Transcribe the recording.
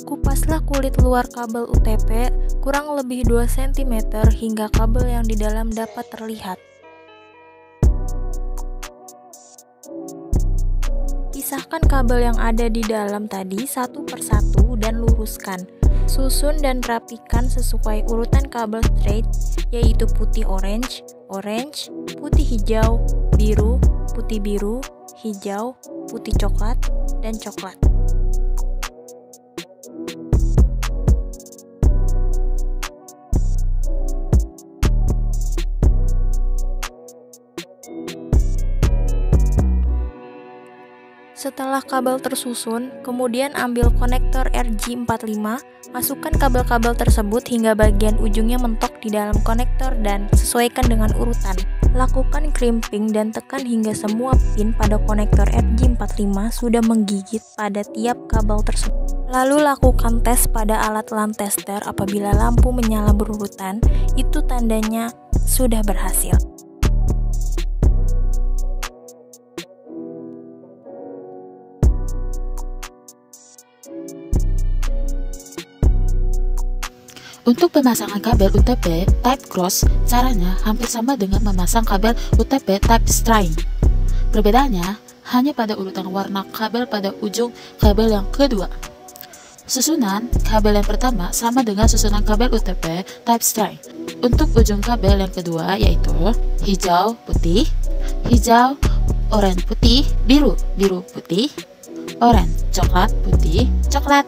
Kupaslah kulit luar kabel UTP kurang lebih 2 cm hingga kabel yang di dalam dapat terlihat. Pisahkan kabel yang ada di dalam tadi satu persatu dan luruskan. Susun dan rapikan sesuai urutan kabel straight, yaitu putih orange, orange, putih hijau, biru, putih biru, hijau, putih coklat, dan coklat. Setelah kabel tersusun, kemudian ambil konektor RJ45, masukkan kabel-kabel tersebut hingga bagian ujungnya mentok di dalam konektor dan sesuaikan dengan urutan. Lakukan crimping dan tekan hingga semua pin pada konektor RJ45 sudah menggigit pada tiap kabel tersebut. Lalu lakukan tes pada alat LAN tester. Apabila lampu menyala berurutan, itu tandanya sudah berhasil. Untuk pemasangan kabel UTP type cross, caranya hampir sama dengan memasang kabel UTP type string. Perbedaannya hanya pada urutan warna kabel pada ujung kabel yang kedua. Susunan kabel yang pertama sama dengan susunan kabel UTP type string. Untuk ujung kabel yang kedua yaitu hijau, putih, hijau, oranye putih, biru, biru putih, oranye, coklat, putih, coklat.